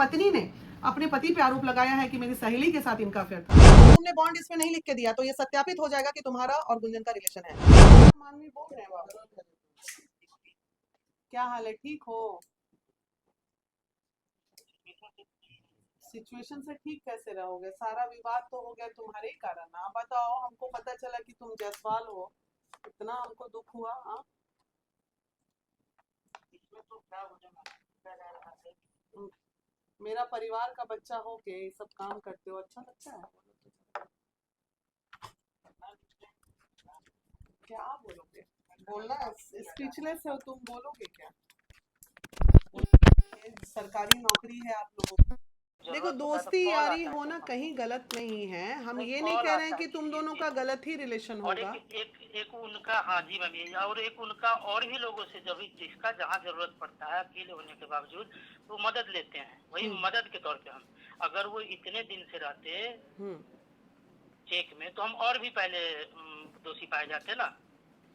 पत्नी ने अपने पति पे आरोप लगाया है कि मेरी सहेली के साथ इनका अफेयर था। तुमने बॉन्ड इसमें नहीं लिख के दिया तो ये सत्यापित हो जाएगा कि तुम्हारा और गुंजन का रिलेशन है। मानवी बोल रहे हैं बाबू। क्या हाल है, ठीक हो? सिचुएशन से ठीक कैसे रहोगे? सारा विवाद तो हो गया तुम्हारे ही कारण। आप बताओ, हमको पता चला कि तुम जायसवाल हो, इतना हमको दुख हुआ। हाँ, मेरा परिवार का बच्चा हो के ये सब काम करते हो, अच्छा लगता है? क्या बोलोगे? बोलना, स्पीचलेस हो तुम, बोलोगे क्या? ये सरकारी नौकरी है आप लोगों की। देखो, दोस्ती यारी होना कहीं गलत नहीं है, हम ये नहीं कह रहे हैं कि तुम दोनों का गलत ही रिलेशन और होगा। एक उनका, हाँ जी मम्मी, और एक उनका और भी लोगों से जब जिसका जहाँ जरूरत पड़ता है अकेले होने के बावजूद वो मदद लेते हैं, वही मदद के तौर पे हम, अगर वो इतने दिन से रहते चेक में तो हम और भी पहले दोषी पाए जाते ना,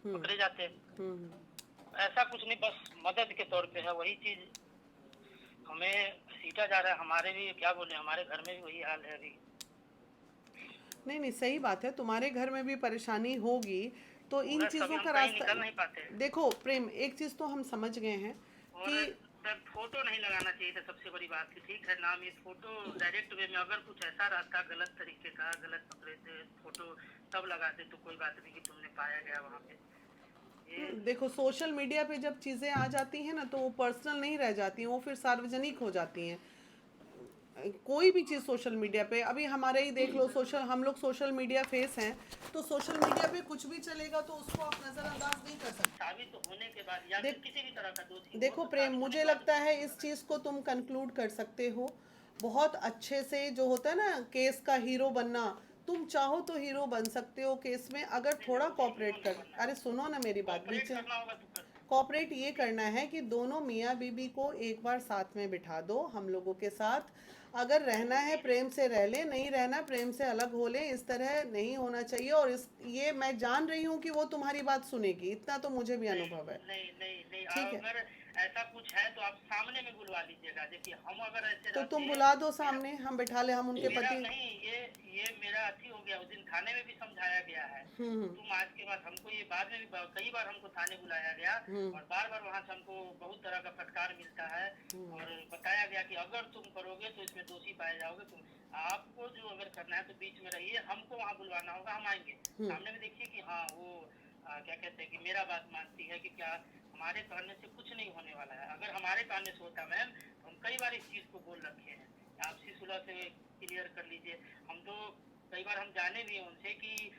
पकड़े जाते। ऐसा कुछ नहीं, बस मदद के तौर पे है, वही चीज हमें सीटा जा रहा है। हमारे भी क्या बोले, हमारे घर में भी वही हाल है अभी। नहीं नहीं, सही बात है, तुम्हारे घर में भी परेशानी होगी, तो इन कभी चीजों हम का कहीं रास्ता निकल नहीं पाते। देखो प्रेम, एक चीज तो हम समझ गए हैं और कि सर फोटो नहीं लगाना चाहिए था, सबसे बड़ी बात थी। ठीक है, नाम ये फोटो डायरेक्ट वे में अगर कुछ ऐसा रहता गलत तरीके का, गलत पकड़े थे फोटो तब लगाते तो कोई बात नहीं कि तुमने पाया गया वहाँ पे। ये देखो, सोशल मीडिया पे जब चीजें आ जाती हैं ना तो वो पर्सनल नहीं रह जाती हैं, वो फिर सार्वजनिक हो जाती हैं। कोई भी चीज़ सोशल मीडिया पे, अभी हमारे ही देख लो, हम लोग सोशल मीडिया फेस हैं, तो सोशल मीडिया पे कुछ भी चलेगा तो उसको आप नज़रअंदाज नहीं कर सकते। साबित होने के बाद या फिर किसी भी तरह का दोषी हो देखो तो प्रेम, साबित होने मुझे के बाद लगता है इस चीज़ को तुम कंक्लूड कर सकते हो बहुत अच्छे से। जो होता है ना केस का हीरो बनना, तुम चाहो तो हीरो बन सकते हो केस में, अगर थोड़ा कॉपरेट कर। अरे सुनो ना मेरी बात, ऑपरेट बीच करना होगा तो कर। कॉपरेट ये करना है कि दोनों मियाँ बीबी को एक बार साथ में बिठा दो हम लोगों के साथ। अगर रहना है प्रेम से रह ले, नहीं रहना प्रेम से अलग हो ले, इस तरह नहीं होना चाहिए। और इस ये मैं जान रही हूँ कि वो तुम्हारी बात सुनेगी, इतना तो मुझे भी अनुभव है। नहीं नहीं नहीं, ठीक है, अगर ऐसा कुछ है तो आप सामने में बुलवा लीजिएगा। देखिए हम अगर ऐसे तो तुम रहते, बुला दो सामने, हम बिठा ले, हम उनके मेरा पति। नहीं, ये मेरा अथी हो गया। उस दिन थाने में भी समझाया गया है। तुम आज के बाद हमको, ये बाद में भी कई बार हमको थाने बुलाया गया और बार बार वहाँ से हमको बहुत तरह का फटकार मिलता है और बताया गया कि अगर तुम करोगे तो इसमें दोषी पाए जाओगे। तुम आपको जो अगर करना है तो बीच में रहिए, हमको वहाँ बुलवाना होगा, हम आएंगे सामने में। देखिए कि हाँ वो क्या कहते हैं कि मेरा बात मानती है कि क्या हमारे कहने से कुछ नहीं होने वाला है। अगर हमारे कहने से होता मैम तो हम कई बार इस चीज़ को बोल रखे हैं, आपसी सुलह से क्लियर कर लीजिए। हम तो कई बार हम जाने भी हैं उनसे कि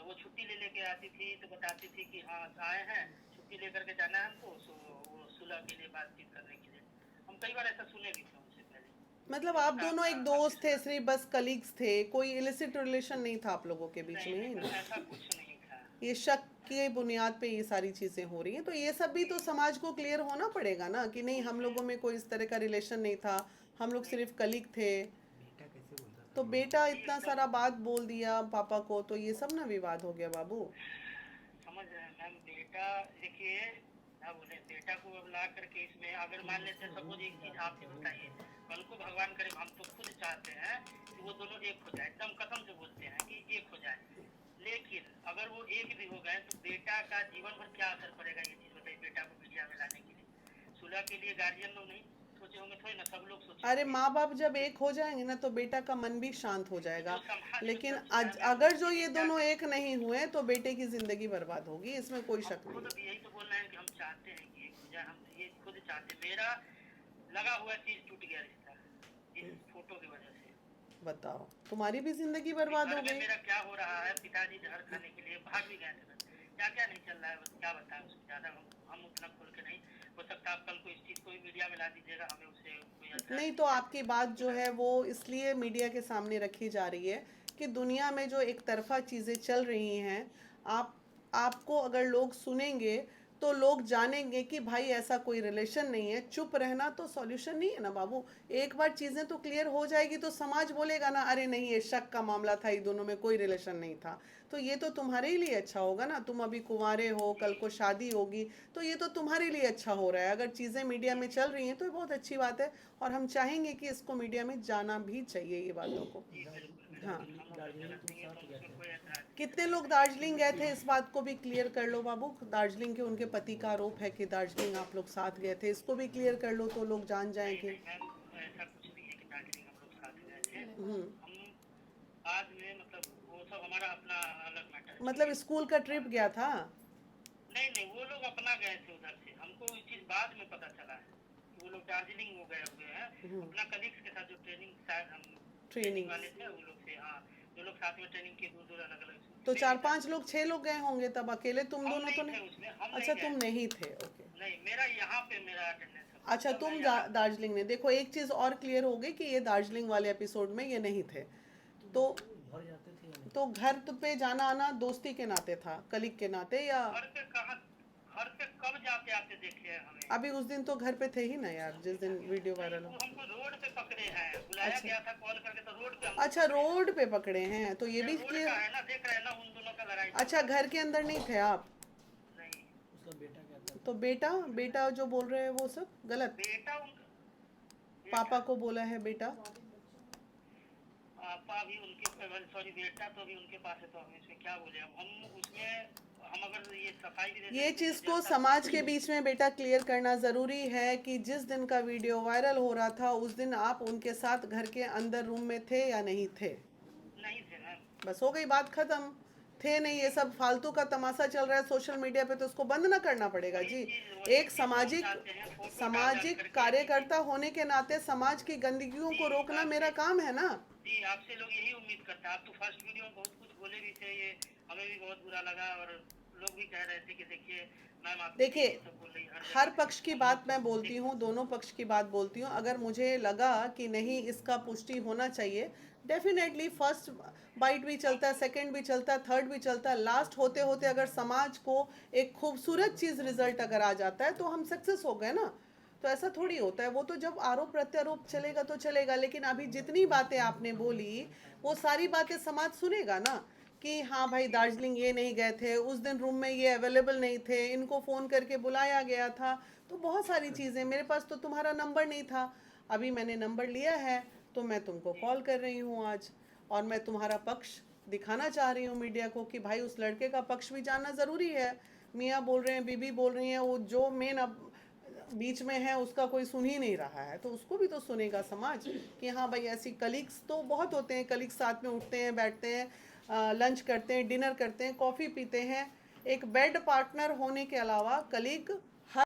वो छुट्टी ले लेके आती थी तो बताती थी कि हाँ आए हैं, छुट्टी लेकर के जाना है हमको, सो वो सुलह के लिए बातचीत करने के लिए। हम कई बार ऐसा सुने भी थे उनसे पहले। मतलब आप दोनों एक दोस्त थे, सिर्फ बस कलीग्स थे, कोई इलिसिट रिलेशन नहीं था आप लोगों के बीच में, नहीं, ना? ऐसा कुछ नहीं था। ये शक के बुनियाद पे ये सारी चीजें हो रही हैं, तो ये सब भी तो समाज को क्लियर होना पड़ेगा ना कि नहीं, हम लोगों में कोई इस तरह का रिलेशन नहीं था, हम लोग सिर्फ कलीग थे। तो बेटा इतना सारा बात बोल दिया पापा को, तो ये सब ना विवाद हो गया बाबू। समझ रहे हैं मैम। बेटा देखिए, क्या बोले, बेटा को अब ला करके इसमें अगर मान लेते हैं, सपोज एक चीज आप ही बताइए, कल को भगवान करे, हम तो खुद चाहते हैं कि वो दोनों एक हो जाए, एकदम कसम से बोलते हैं कि एक हो जाए। लेकिन अगर वो एक भी हो गए तो बेटा का जीवन भर क्या असर पड़ेगा, ये चीज बताइए। बेटा को मीडिया में लाने के लिए सुलह के लिए गार्जियन लोग नहीं सोचे होंगे, थोड़ी ना सब लोग सोचे अरे होंगे। माँ बाप जब एक हो जाएंगे ना तो बेटा का मन भी शांत हो जाएगा। जो समाज में लेकिन चलता है मैम, अगर जो ये बेटा दोनों एक नहीं हुए तो बेटे की जिंदगी बर्बाद होगी, इसमें कोई शक नहीं खुद है। यही तो बोल रहे हैं कि हम चाहते हैं कि एक हो जाए। हम ये खुद चाहते, मेरा लगा हुआ चीज टूट गया रिश्ता इस फोटो की वजह से। बताओ, तुम्हारी भी जिंदगी बर्बाद हो घर में गई। मेरा क्या हो रहा है, पिताजी जहर खाने के लिए भाग भी गए थे। क्या क्या नहीं चल रहा है, बस क्या बताएं उसको, ज्यादा हम उतना खोल के नहीं। हो सकता है आप कल को इस चीज को भी मीडिया में ला दीजिएगा, हमें उससे कोई एतराज नहीं, नहीं तो है। आपकी बात जो है वो इसलिए मीडिया के सामने रखी जा रही है कि दुनिया में जो एक तरफा चीज़ें चल रही हैं, आप आपको अगर लोग सुनेंगे तो लोग जानेंगे कि भाई ऐसा कोई रिलेशन नहीं है। चुप रहना तो सॉल्यूशन नहीं है ना बाबू। एक बार चीजें तो क्लियर हो जाएगी तो समाज बोलेगा ना, अरे नहीं ये शक का मामला था, ये दोनों में कोई रिलेशन नहीं था। तो ये तो तुम्हारे ही लिए अच्छा होगा ना, तुम अभी कुंवारे हो, कल को शादी होगी, तो ये तो तुम्हारे लिए अच्छा हो रहा है। अगर चीजें मीडिया में चल रही हैं तो ये बहुत अच्छी बात है, और हम चाहेंगे कि इसको मीडिया में जाना भी चाहिए ये बातों को। हाँ, कितने लोग दार्जिलिंग गए थे इस बात को भी क्लियर कर लो बाबू। दार्जिलिंग के उनके पति का आरोप है कि दार्जिलिंग आप लोग साथ गए थे, इसको भी क्लियर कर लो तो लोग जान जाएं कि ऐसा कुछ नहीं है कि दार्जिलिंग हम लोग साथ गए थे। हम्म, हम बाद में मतलब वो सब हमारा अपना अलग मैटर है। मतलब स्कूल का ट्रिप गया था। नहीं नहीं, वो लोग अपना गए थे उधर से, हमको ये चीज बाद में पता चला है कि वो लोग दार्जिलिंग वो गए हुए हैं अपना कलीग्स के साथ, जो ट्रेनिंग शायद हम ट्रेनिंग वाले थे वो लोग से। हाँ, जो लोग साथ में ट्रेनिंग किए, दूर दूर अलग अलग। तो 4-5 लोग 6 लोग गए होंगे तब, अकेले तुम हम दोनों तो नहीं थे नहीं। उसमें, हम अच्छा नहीं तुम गए। नहीं थे, ओके। नहीं, मेरा यहाँ पे मेरा अटेंडेंस है। अच्छा तब तुम मैं यहाँ दार्जिलिंग में, देखो एक चीज और क्लियर हो गई कि ये दार्जिलिंग वाले एपिसोड में ये नहीं थे। तो तो घर पे जाना आना दोस्ती के नाते था, कलीग के नाते, या घर पे कहाँ, घर पे कब जाते आते देखे हैं हमें। अभी उस दिन तो घर पे थे ही ना यार, जिस दिन वीडियो वायरल वो हो। हमको रोड पे पकड़े हैं, बुलाया अच्छा गया था कॉल करके, तो रोड पे हमको अच्छा, पकड़े हैं। रोड पे पकड़े हैं तो ये भी रोड क्लियर। का है ना, देख रहे हैं ना उन दोनों का लड़ाई चल अच्छा, रहा घर के अंदर नहीं थे आप। है। नहीं, तो बेटा, बेटा जो बोल रहे हैं वो सब गलत। बेटा उनका, पापा को बोला है बेटा। पापा भी उनके, सॉरी बेटा तो भी उनके पास है, तो हम इसमें क्या बोले। अब हम उसमें, हम अगर ये सफाई भी दे ये देंगे तो चीज को जनता समाज के बीच में बेटा क्लियर करना जरूरी है कि जिस दिन का वीडियो वायरल हो रहा था उस दिन आप उनके साथ घर के अंदर रूम में थे या नहीं थे। नहीं थे ना। बस हो गई बात खत्म। थे नहीं, ये सब फालतू का तमाशा चल रहा है सोशल मीडिया पे, तो उसको बंद ना करना पड़ेगा जी। एक सामाजिक कार्यकर्ता होने के नाते समाज की गंदगियों को रोकना मेरा काम है ना। जी, आपसे लोग यही उम्मीद करते हैं। आप तो फर्स्ट वीडियो में बहुत कुछ बोले भी थे, ये हमें भी बहुत बुरा लगा, और लोग भी कह रहे थे कि देखिए मैम आप देखिए, सब बोल रही हर पक्ष की बात मैं बोलती हूँ, दोनों पक्ष की बात बोलती हूँ। अगर मुझे लगा कि नहीं इसका पुष्टि होना चाहिए, डेफिनेटली फर्स्ट बाइट भी चलता है, सेकंड भी चलता है, थर्ड भी चलता है, लास्ट होते होते अगर समाज को एक खूबसूरत चीज रिजल्ट अगर आ जाता है तो हम सक्सेस हो गए ना। तो ऐसा थोड़ी होता है, वो तो जब आरोप प्रत्यारोप चलेगा तो चलेगा, लेकिन अभी जितनी बातें आपने बोली वो सारी बातें समाज सुनेगा ना, कि हाँ भाई दार्जिलिंग ये नहीं गए थे, उस दिन रूम में ये अवेलेबल नहीं थे, इनको फ़ोन करके बुलाया गया था, तो बहुत सारी चीज़ें। मेरे पास तो तुम्हारा नंबर नहीं था, अभी मैंने नंबर लिया है तो मैं तुमको कॉल कर रही हूँ आज, और मैं तुम्हारा पक्ष दिखाना चाह रही हूँ मीडिया को कि भाई उस लड़के का पक्ष भी जानना ज़रूरी है। मियाँ बोल रहे हैं, बीबी बोल रही हैं, वो जो मेन अब बीच में है उसका कोई सुन ही नहीं रहा है, तो उसको भी तो सुनेगा समाज कि हाँ भाई ऐसी कलीग्स तो बहुत होते हैं, कलीग्स साथ में उठते हैं, बैठते हैं, लंच करते हैं, डिनर करते हैं, कॉफ़ी पीते हैं। एक बेड पार्टनर होने के अलावा कलीग हर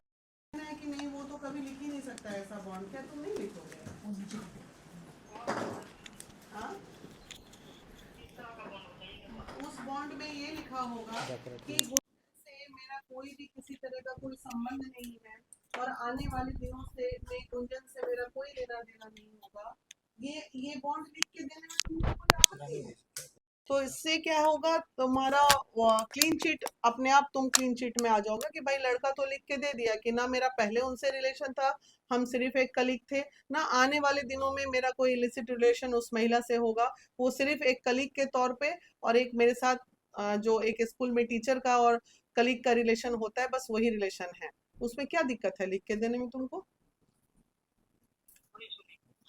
है कि नहीं, वो तो कभी लिख ही नहीं सकता ऐसा बॉन्ड। क्या तुम नहीं लिखोगे? हाँ, उस बॉन्ड में ये लिखा होगा कि गुंजन से मेरा कोई भी किसी तरह का कोई संबंध नहीं है, और आने वाले दिनों से में गुंजन से मेरा कोई लेना देना नहीं होगा। ये बॉन्ड लिख के देने में तुमको कोई आपत्ति है? तो इससे क्या होगा, तुम्हारा क्लीन चिट, अपने आप तुम क्लीन चिट में आ जाओगे कि भाई लड़का तो लिख के दे दिया कि ना मेरा पहले उनसे रिलेशन था, हम सिर्फ एक कलीग थे, ना आने वाले दिनों में मेरा कोई इलिसिट रिलेशन उस महिला से होगा, वो सिर्फ एक कलीग के तौर पे, और एक मेरे साथ जो एक स्कूल में टीचर का और कलीग का रिलेशन होता है, बस वही रिलेशन है। उसमें क्या दिक्कत है लिख के देने में तुमको?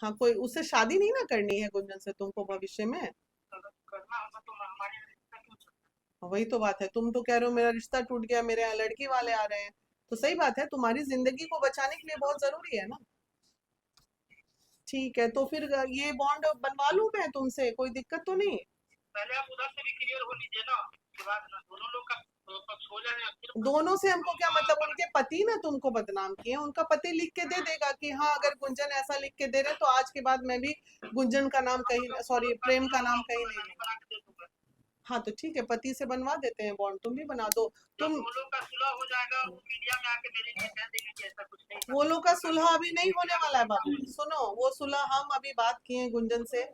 हाँ, कोई उससे शादी नहीं ना करनी है गुंजन से तुमको भविष्य में। करना होगा तो हमारे यहाँ रिश्ता क्यों चल वही तो बात है, तुम तो कह रहे हो मेरा रिश्ता टूट गया, मेरे यहाँ लड़की वाले आ रहे हैं, तो सही बात है, तुम्हारी जिंदगी को बचाने के लिए बहुत जरूरी है ना। ठीक है, तो फिर ये बॉन्ड बनवा लूं मैं तुमसे, कोई दिक्कत तो नहीं? पहले आप उधर से भी क्लियर हो लीजिए ना, उसके बाद ना दोनों लोग का पक्ष हो जाए, फिर दोनों से हमको क्या मतलब? उनके पति ना तुमको बदनाम किए, उनका पति लिख के दे देगा कि हाँ अगर गुंजन ऐसा लिख के दे रहे तो आज के बाद मैं भी गुंजन का नाम कहीं, सॉरी प्रेम का नाम कहीं नहीं लूंगा। बना के दे दूंगा। हाँ तो ठीक है, पति से बनवा देते हैं बॉन्ड, तुम भी बना दो। जब तुम वो लोग का सुलह हो जाएगा, वो मीडिया में आके मेरे लिए कह देंगे कि ऐसा कुछ नहीं था। वो लोग का सुलह अभी नहीं होने वाला है बाबू, सुनो, वो सुलह हम अभी बात किए हैं गुंजन से,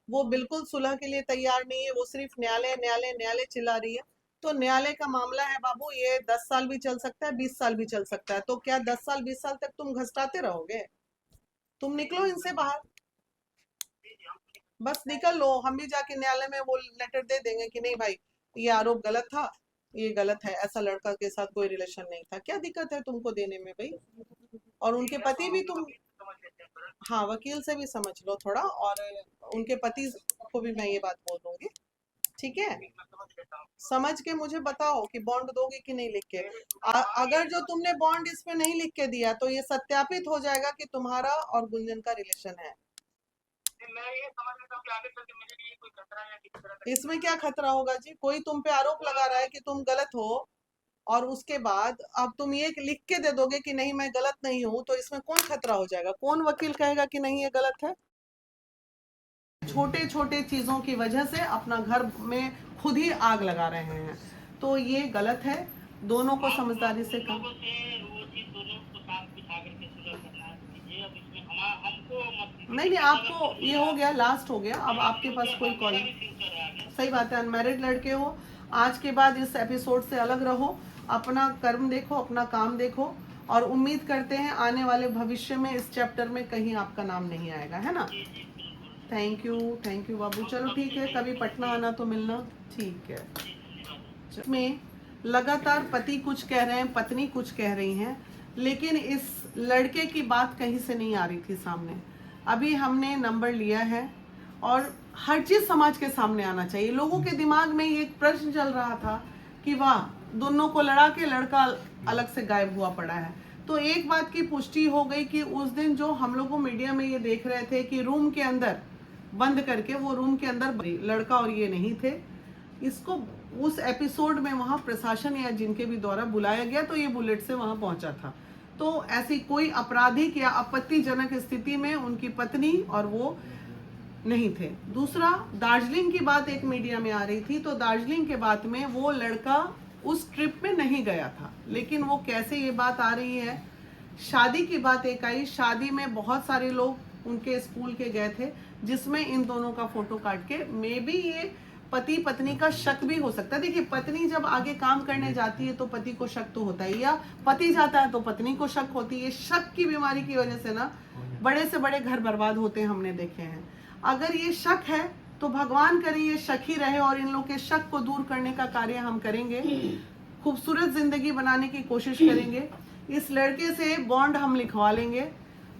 वो बिल्कुल सुलह के लिए तैयार नहीं है, वो सिर्फ न्यायालय न्यायालय न्यायालय चिल्ला रही है। तो न्यायालय का मामला है बाबू, ये 10 साल भी चल सकता है, 20 साल भी चल सकता है। तो क्या 10 साल 20 साल तक तुम घसटाते रहोगे? तुम निकलो इनसे बाहर, बस निकल लो। हम भी जाके न्यायालय में वो लेटर दे देंगे कि नहीं भाई, ये आरोप गलत था, ये गलत है, ऐसा लड़का के साथ कोई रिलेशन नहीं था। क्या दिक्कत है तुमको देने में भाई? और उनके पति भी तुम, हाँ वकील से भी समझ लो थोड़ा, और उनके पति को भी मैं ये बात बोल दूंगी, ठीक है? समझ के मुझे बताओ कि बॉन्ड दोगे कि नहीं लिख के। अगर जो तुमने बॉन्ड इस पे नहीं लिख के दिया तो ये सत्यापित हो जाएगा कि तुम्हारा और गुंजन का रिलेशन है। मैं ये समझ लेता हूँ कि आगे चल के मेरे लिए कोई खतरा या किसी तरह का इसमें क्या खतरा होगा जी? कोई तुम पे आरोप लगा रहा है कि तुम गलत हो, और उसके बाद अब तुम ये लिख के दे दोगे कि नहीं मैं गलत नहीं हूं, तो इसमें कौन खतरा हो जाएगा? कौन वकील कहेगा कि नहीं ये गलत है? छोटे छोटे चीजों की वजह से अपना घर में खुद ही आग लगा रहे हैं, तो ये गलत है। दोनों को समझदारी से काम, वो चीज दोनों को साथ बिठा करके सुलह करना कीजिए। अब इसमें हमको नहीं आपको ये हो गया, लास्ट हो गया, अब आपके पास कोई कॉल। सही बात है, अनमैरिड लड़के हो, आज के बाद इस एपिसोड से अलग रहो, अपना कर्म देखो, अपना काम देखो, और उम्मीद करते हैं आने वाले भविष्य में इस चैप्टर में कहीं आपका नाम नहीं आएगा, है ना? थैंक यू बाबू। चलो ठीक है, कभी पटना आना तो मिलना, ठीक है। में लगातार पति कुछ कह रहे हैं, पत्नी कुछ कह रही हैं, लेकिन इस लड़के की बात कहीं से नहीं आ रही थी सामने। अभी हमने नंबर लिया है, और हर चीज समाज के सामने आना चाहिए। लोगों के दिमाग में ये एक प्रश्न चल रहा था कि वाह, दोनों को लड़ा के लड़का अलग से गायब हुआ पड़ा है। तो एक बात की पुष्टि हो गई कि उस दिन जो हम लोगों मीडिया में ये देख रहे थे कि रूम के अंदर बंद करके, वो रूम के अंदर लड़का और ये नहीं थे। इसको उस एपिसोड में वहां प्रशासन या जिनके भी द्वारा बुलाया गया, तो ये बुलेट से वहां पहुंचा था। तो ऐसी कोई आपराधिक या आपत्तिजनक स्थिति में उनकी पत्नी और वो नहीं थे। दूसरा, दार्जिलिंग की बात एक मीडिया में आ रही थी, तो दार्जिलिंग के बात में वो लड़का उस ट्रिप में नहीं गया था। लेकिन वो कैसे ये बात आ रही है, शादी की बात एक आई, शादी में बहुत सारे लोग उनके स्कूल के गए थे, जिसमें इन दोनों का फोटो काट के, मे बी ये पति पत्नी का शक भी हो सकता है। देखिए, पत्नी जब आगे काम करने जाती है तो पति को शक तो होता है, या पति जाता है तो पत्नी को शक होती है। शक की बीमारी की वजह से ना बड़े से बड़े घर बर्बाद होते हैं, हमने देखे हैं। अगर ये शक है तो भगवान करे ये शक ही रहे, और इन लोग के शक को दूर करने का कार्य हम करेंगे, खूबसूरत जिंदगी बनाने की कोशिश करेंगे। इस लड़के से बॉन्ड हम लिखवा लेंगे,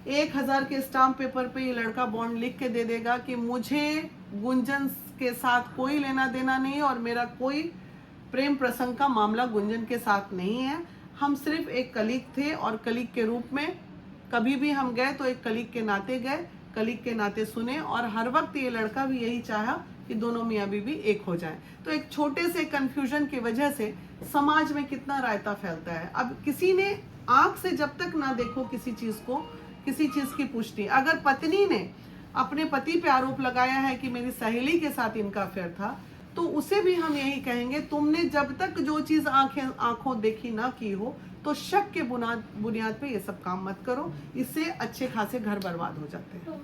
1000 के स्टाम्प पेपर पे ये लड़का बॉन्ड लिख के दे देगा कि मुझे गुंजन के साथ कोई लेना देना नहीं, और मेरा कोई प्रेम प्रसंग का मामला गुंजन के साथ नहीं है। हम सिर्फ एक कलीग थे, और कलीग के रूप में कभी भी हम गए तो एक कलीग के नाते गए, कलीग के नाते सुने, और हर वक्त ये लड़का भी यही चाहा कि दोनों मियाँ बीवी एक हो जाएं। तो एक छोटे से कंफ्यूजन की वजह से समाज में कितना रायता फैलता है। अब किसी ने आंख से जब तक ना देखो किसी चीज को, किसी चीज की पुष्टि, अगर पत्नी ने अपने पति पे आरोप लगाया है कि मेरी सहेली के साथ इनका अफेयर था, तो उसे भी हम यही कहेंगे, तुमने जब तक जो चीज आंखों देखी ना की हो, तो शक के बुनियाद पे ये सब काम मत करो। इससे अच्छे खासे घर बर्बाद हो जाते हैं।